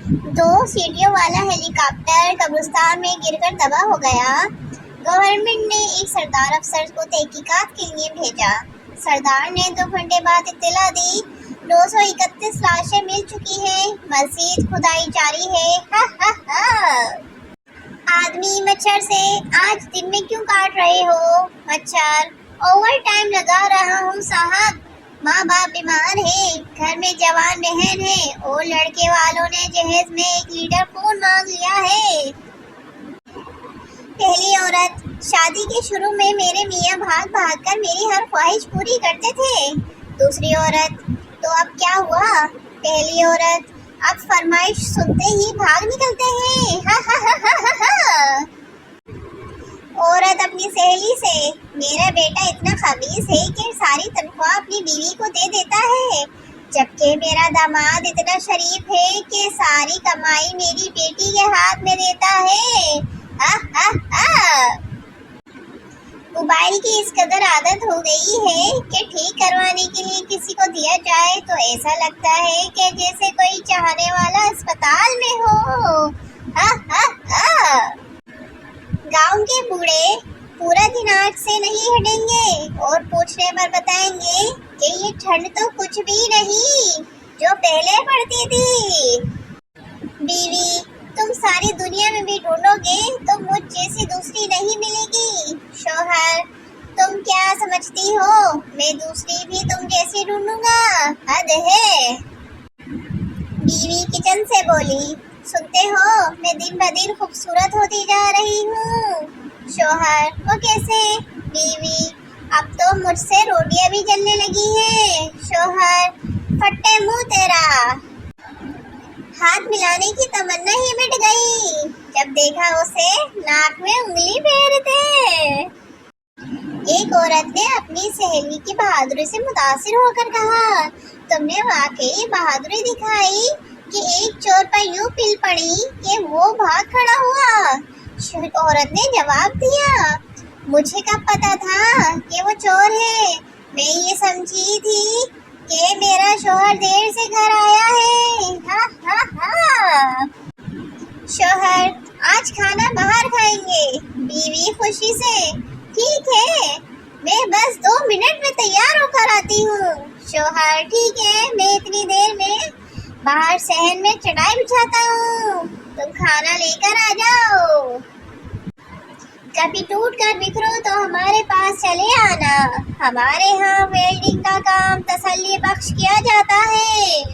दो सीटियों वाला हेलीकॉप्टर कब्रिस्तान में गिरकर तबाह हो गया। गवर्नमेंट ने एक सरदार अफसर को तहकीकात के लिए भेजा। सरदार ने 2 घंटे बाद इत्तला दी, 231 लाशें मिल चुकी हैं, मज़ीद खुदाई जारी है। हा हा हा। आदमी मच्छर से, आज दिन में क्यों काट रहे हो? मच्छर, ओवर टाइम लगा रहा हूँ साहब, माँ बाप बीमार है, घर में जवान बहन है और लड़के वालों ने जहेज में 1 लीटर खून मांग लिया है। पहली औरत, शादी के शुरू में मेरे मियाँ भाग भाग कर मेरी हर ख्वाहिश पूरी करते थे। दूसरी औरत, तो अब क्या हुआ? पहली औरत, अब फरमाइश सुनते ही भाग निकलते हैं। हा हा हा हा हा हा। औरत अपनी सहेली से, मेरा बेटा इतना खबीस है कि सारी तनख्वाह अपनी बीवी को दे देता है, जबकि मेरा दामाद इतना शरीफ है कि सारी कमाई मेरी बेटी के हाथ में देता है। हा हा हा। मोबाइल की इस कदर आदत हो गई है कि ठीक करवाने के लिए किसी को दिया जाए तो ऐसा लगता है कि जैसे कोई चाहने वाला अस्पताल में हो। हा हा हा। गांव के बूढ़े पूरा दिन आग से नहीं हटेंगे और पूछने पर बताएंगे कि ये ठंड तो कुछ भी नहीं जो पहले पड़ती थी। बीवी, तुम सारी दुनिया में भी ढूंढोगे तो मुझ जैसी दूसरी नहीं मिलेगी। शौहर, तुम क्या समझती हो, मैं दूसरी भी तुम जैसी ढूंढूंगा, हद है। बीवी किचन से बोली, सुनते हो, मैं दिन ब दिन खूबसूरत होती जा रही हूँ। शौहर, वो कैसे? बीवी, अब तो मुझसे रोटियां भी जलने लगी हैं। शौहर, फट्टे मुंह तेरा, हाथ मिलाने की तमन्ना ही मिट गई जब देखा उसे नाक में उंगली फेरते। एक औरत ने अपनी सहेली की बहादुरी से मुतासिर होकर कहा, तुमने वाकई बहादुरी दिखाई कि एक चोर पर यूं पिल पड़ी कि वो भाग खड़ा हुआ। औरत ने जवाब दिया, मुझे कब पता था कि वो चोर है? मैं ये समझी थी कि मेरा शौहर देर से घर आया है। हा हा हा। शौहर, आज खाना बाहर खाएंगे। बीवी खुशी से, ठीक है, मैं बस 2 मिनट में तैयार होकर आती हूँ। शौहर, ठीक है, मैं इतनी देर में बाहर सहन में चटाई बिछाता हूँ, तुम खाना लेकर आ जाओ। कभी टूट कर बिखरो तो हमारे पास चले आना, हमारे यहाँ वेल्डिंग का काम तसल्ली बख्श किया जाता है।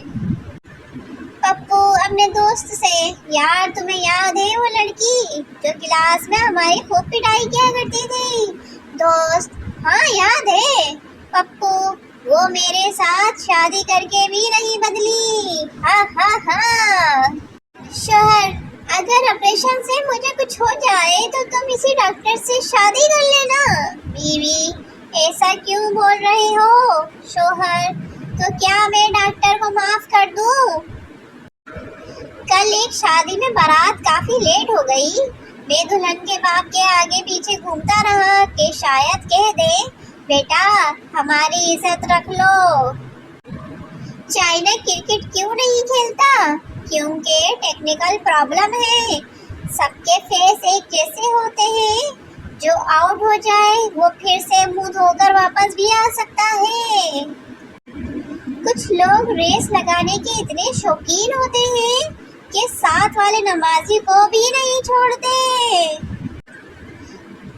पप्पू अपने दोस्त से, यार तुम्हें याद है वो लड़की जो क्लास में हमारी खूब पिटाई किया करती थी? दोस्त, हाँ याद है। पप्पू, वो मेरे साथ शादी करके भी नहीं बदली। हा हा हा। शौहर, अगर ऑपरेशन से मुझे कुछ हो जाए तो तुम इसी डॉक्टर से शादी कर लेना। बीवी, ऐसा क्यों बोल रहे हो? शौहर, तो क्या मैं डॉक्टर को माफ कर दूं? कल एक शादी में बारात काफी लेट हो गई। मैं दुल्हन के बाप के आगे पीछे घूमता रहा कि शायद कह दे, बेटा हमारी इज्जत रख लो। चाइना क्रिकेट क्यों नहीं खेलता? क्योंकि टेक्निकल प्रॉब्लम है। सबके फेस एक जैसे होते हैं, जो आउट हो जाए वो फिर से मुंह धोकर वापस भी आ सकता है। कुछ लोग रेस लगाने के इतने शौकीन होते हैं कि साथ वाले नमाजी को भी नहीं छोड़ते।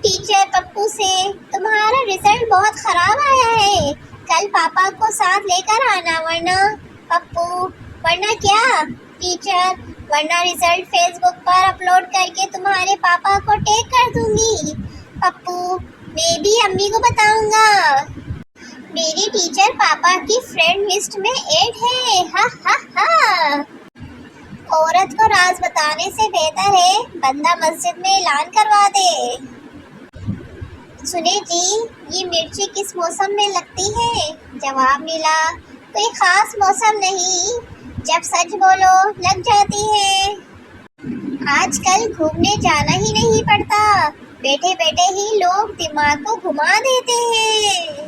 टीचर पप्पू से, तुम्हारा रिजल्ट बहुत खराब आया है, कल पापा को साथ लेकर आना। वरना? पप्पू, वरना क्या? टीचर, वरना रिजल्ट फेसबुक पर अपलोड करके तुम्हारे पापा को टैग कर दूंगी। पप्पू, मैं भी अम्मी को बताऊंगा। मेरी टीचर पापा की फ्रेंड लिस्ट में ऐड है। हा हा हा। औरत को राज बताने से बेहतर है बंदा मस्जिद में ऐलान करवा दे। सुने जी, ये मिर्ची किस मौसम में लगती है? जवाब मिला, कोई खास मौसम नहीं, जब सच बोलो लग जाती है। आजकल घूमने जाना ही नहीं पड़ता, बैठे बैठे ही लोग दिमाग को घुमा देते हैं।